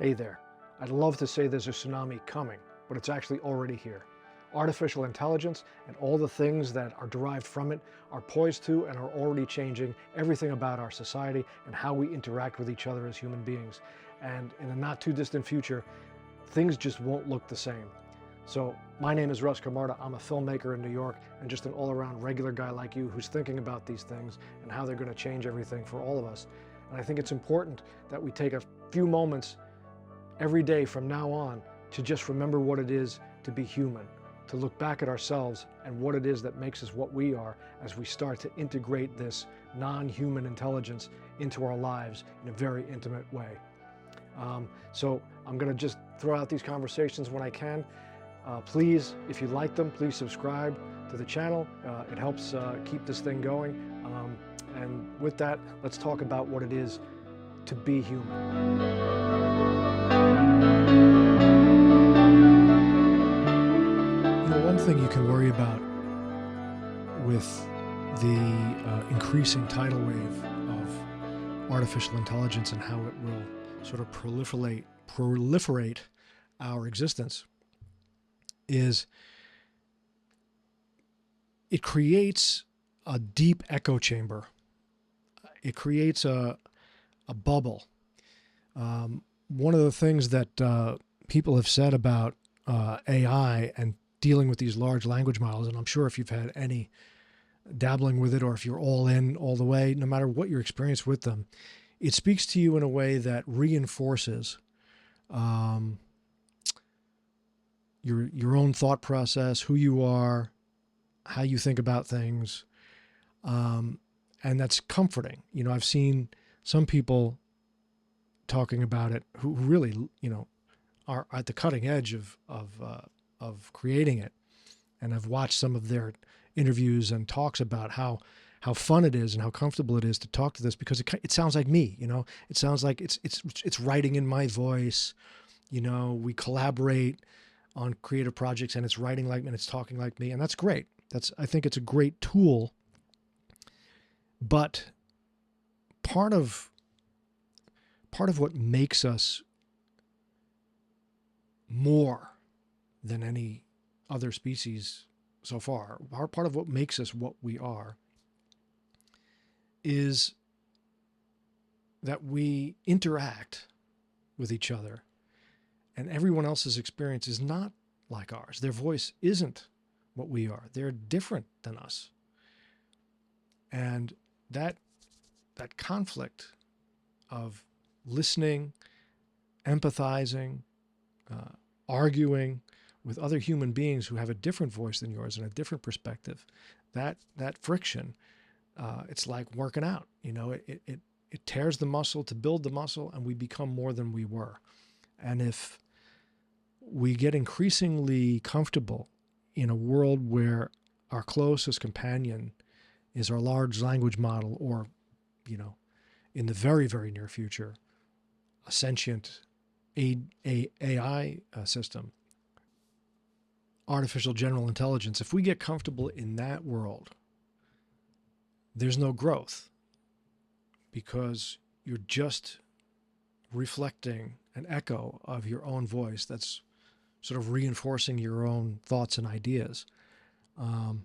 Hey there. I'd love to say there's a tsunami coming, but it's actually already here. Artificial intelligence and all the things that are derived from it are poised to and are already changing everything about our society and how we interact with each other as human beings. And in the not too distant future, things just won't look the same. So my name is Russ Camarda. I'm a filmmaker in New York and just an all-around regular guy like you who's thinking about these things and how they're going to change everything for all of us. And I think it's important that we take a few moments every day from now on to just remember what it is to be human, to look back at ourselves and what it is that makes us what we are as we start to integrate this non-human intelligence into our lives in a very intimate way. So I'm going to just throw out these conversations when I can. Please, if you like them, please subscribe to the channel. It helps keep this thing going. And with that, let's talk about what it is to be human. One thing you can worry about with the increasing tidal wave of artificial intelligence and how it will sort of proliferate our existence is it creates a deep echo chamber. It creates a bubble. One of the things that people have said about AI and dealing with these large language models, and I'm sure if you've had any dabbling with it or if you're all in all the way, no matter what your experience with them, it speaks to you in a way that reinforces your own thought process, who you are, how you think about things, and that's comforting. You know, I've seen some people talking about it who really, you know, are at the cutting edge of creating it, and I've watched some of their interviews and talks about how fun it is and how comfortable it is to talk to this, because it sounds like me. You know, it sounds like it's writing in my voice. You know, we collaborate on creative projects, and it's writing like me and it's talking like me, and that's great. I think it's a great tool. But part of what makes us more than any other species so far, part of what makes us what we are, is that we interact with each other, and everyone else's experience is not like ours. Their voice isn't what we are. They're different than us. And that conflict of listening, empathizing, arguing with other human beings who have a different voice than yours and a different perspective, that friction, it's like working out. You know, it tears the muscle to build the muscle, and we become more than we were. And if we get increasingly comfortable in a world where our closest companion is our large language model, or, you know, in the very, very near future, a sentient AI system, artificial general intelligence, if we get comfortable in that world, there's no growth, because you're just reflecting an echo of your own voice that's sort of reinforcing your own thoughts and ideas. And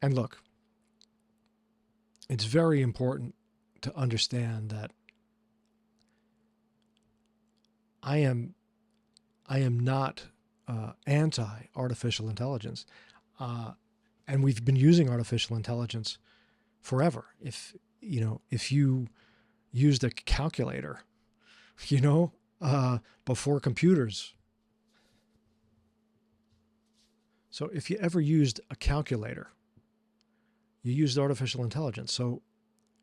look, it's very important to understand that I am not anti-artificial intelligence, and we've been using artificial intelligence forever. If you used a calculator, you know, before computers. So if you ever used a calculator, you used artificial intelligence. So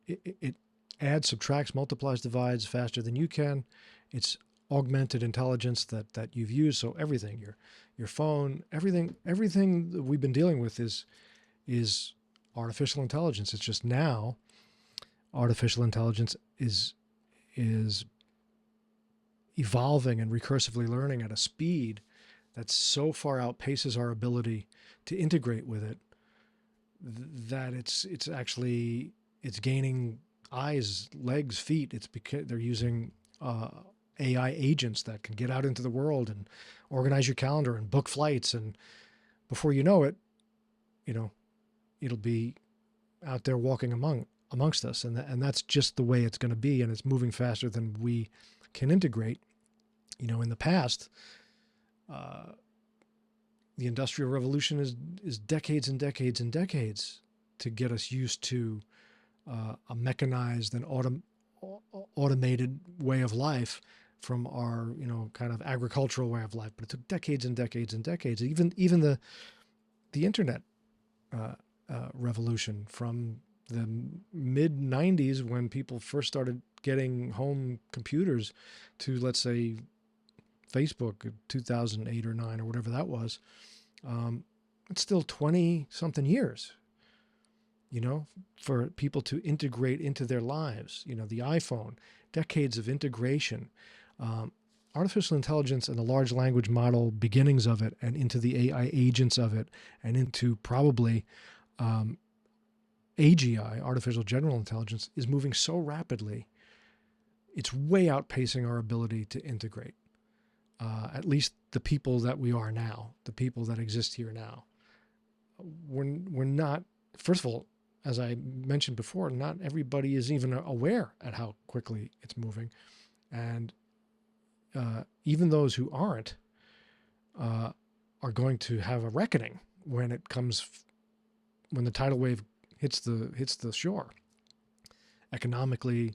it adds, subtracts, multiplies, divides faster than you can. It's augmented intelligence that you've used. So everything, your phone, everything that we've been dealing with is artificial intelligence. It's just now artificial intelligence is evolving and recursively learning at a speed that so far outpaces our ability to integrate with it that it's gaining eyes, legs, feet. It's because they're using AI agents that can get out into the world and organize your calendar and book flights. And before you know it, you know, it'll be out there walking amongst us. And that's just the way it's going to be. And it's moving faster than we can integrate. You know, in the past, the Industrial Revolution is decades and decades and decades to get us used to a mechanized and automated way of life from our, you know, kind of agricultural way of life. But it took decades and decades and decades. Even the internet revolution from the mid 90s, when people first started getting home computers, to, let's say, Facebook 2008 or 9 or whatever that was, it's still 20 something years, you know, for people to integrate into their lives. You know, the iPhone, decades of integration, artificial intelligence and the large language model beginnings of it, and into the AI agents of it, and into probably AGI, artificial general intelligence, is moving so rapidly. It's way outpacing our ability to integrate. At least the people that we are now, the people that exist here now. We're not, first of all, as I mentioned before, not everybody is even aware at how quickly it's moving. And even those who aren't are going to have a reckoning when the tidal wave hits the shore. Economically,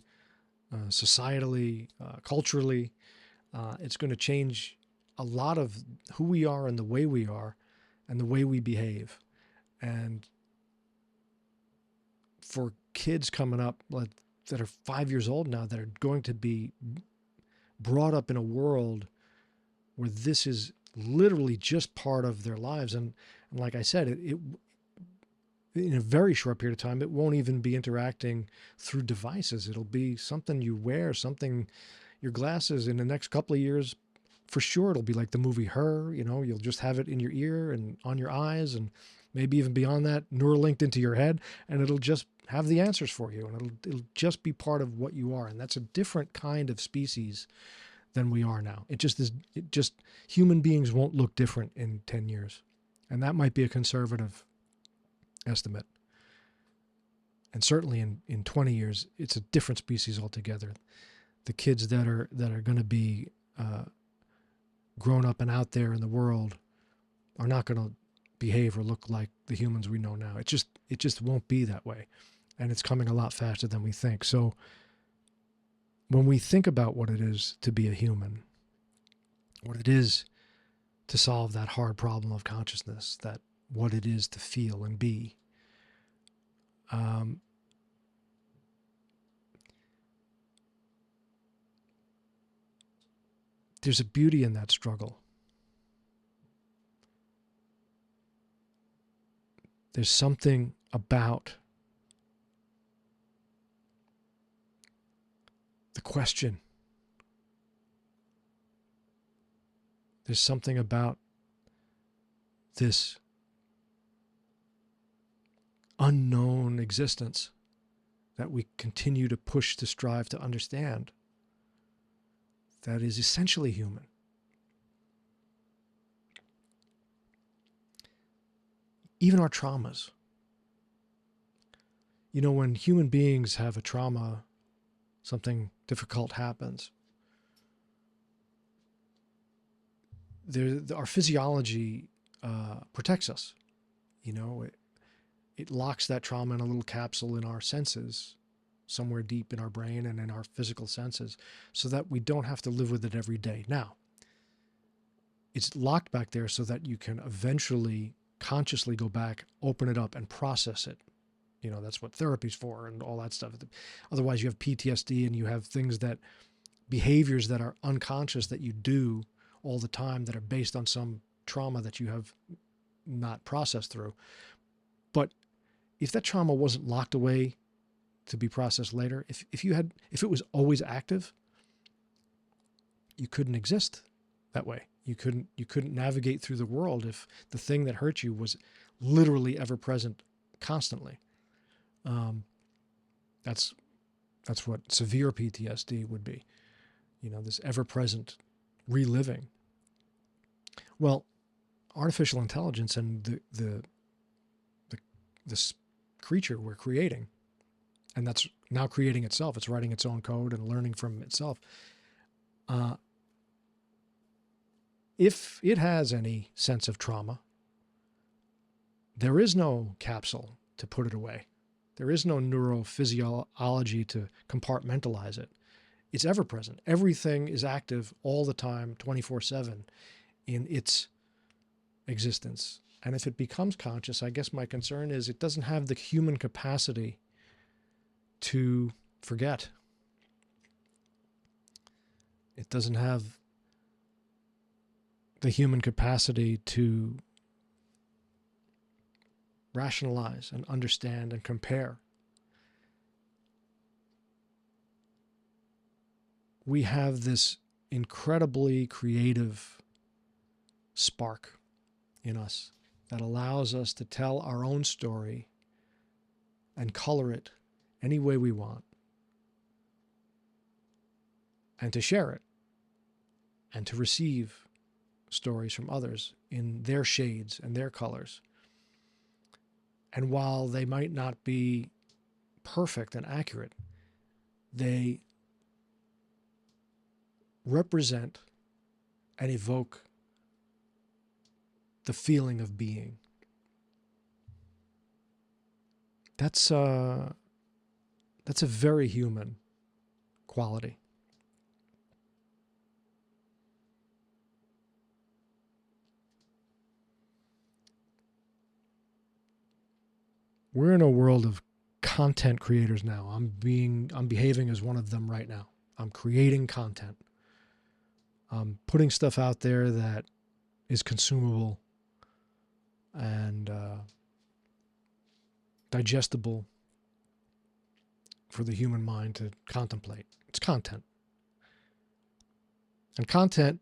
societally, culturally, it's going to change a lot of who we are and the way we are and the way we behave. And for kids coming up that are 5 years old now, that are going to be brought up in a world where this is literally just part of their lives. And like I said, it in a very short period of time, it won't even be interacting through devices. It'll be something you wear, something, your glasses. In the next couple of years, for sure, it'll be like the movie Her. You know, you'll just have it in your ear and on your eyes, and maybe even beyond that, Neuralinked into your head, and it'll just have the answers for you, and it'll just be part of what you are. And that's a different kind of species than we are now. It just human beings won't look different in 10 years. And that might be a conservative estimate. And certainly in 20 years, it's a different species altogether. The kids that are going to be grown up and out there in the world are not going to behave or look like the humans we know now. It just won't be that way. And it's coming a lot faster than we think. So when we think about what it is to be a human, what it is to solve that hard problem of consciousness, that what it is to feel and be, there's a beauty in that struggle. There's something about the question. There's something about this unknown existence that we continue to push to strive to understand, that is essentially human. Even our traumas. You know, when human beings have a trauma, something difficult happens, our physiology protects us. You know, it locks that trauma in a little capsule in our senses, somewhere deep in our brain and in our physical senses, so that we don't have to live with it every day. Now, it's locked back there so that you can eventually consciously go back, open it up, and process it. You know, that's what therapy's for and all that stuff. Otherwise, you have PTSD and you have behaviors that are unconscious that you do all the time that are based on some trauma that you have not processed through. But if that trauma wasn't locked away to be processed later, if it was always active, you couldn't exist that way. You couldn't navigate through the world if the thing that hurt you was literally ever present constantly. That's what severe PTSD would be. this ever-present reliving. Well, artificial intelligence and this creature we're creating, and that's now creating itself. It's writing its own code and learning from itself. If it has any sense of trauma, there is no capsule to put it away. There is no neurophysiology to compartmentalize it. It's ever present. Everything is active all the time, 24/7 in its existence. And if it becomes conscious, I guess my concern is it doesn't have the human capacity to forget. It doesn't have the human capacity to rationalize and understand and compare. We have this incredibly creative spark in us that allows us to tell our own story and color it any way we want, and to share it, and to receive stories from others in their shades and their colors. And while they might not be perfect and accurate, they represent and evoke the feeling of being. That's a very human quality. We're in a world of content creators now. I'm behaving as one of them right now. I'm creating content. I'm putting stuff out there that is consumable and digestible for the human mind to contemplate. It's content. And content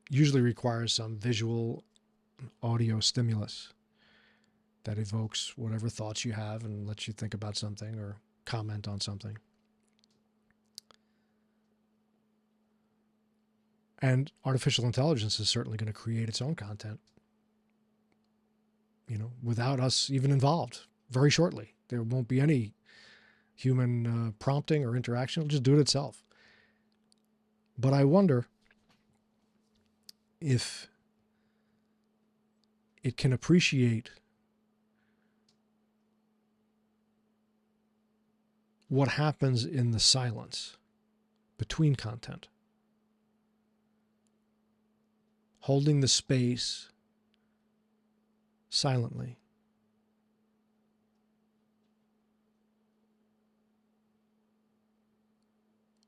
usually requires some visual, audio stimulus that evokes whatever thoughts you have and lets you think about something or comment on something. And artificial intelligence is certainly going to create its own content, without us even involved very shortly. There won't be any human prompting or interaction. It'll just do it itself. But I wonder if it can appreciate what happens in the silence between content. Holding the space silently.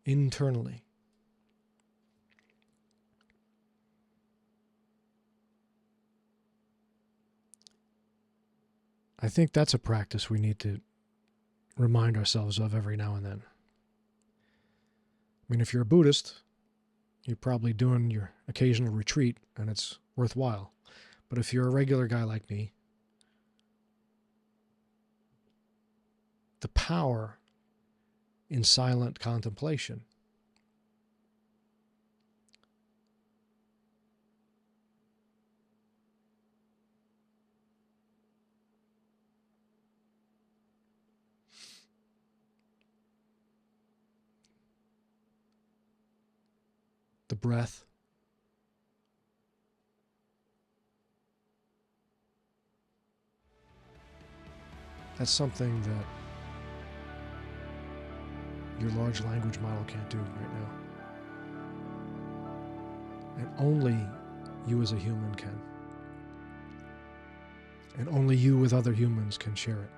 Internally. I think that's a practice we need to remind ourselves of every now and then. I mean, if you're a Buddhist, you're probably doing your occasional retreat and it's worthwhile. But if you're a regular guy like me, the power in silent contemplation the breath, that's something that your large language model can't do right now. And only you as a human can. And only you with other humans can share it.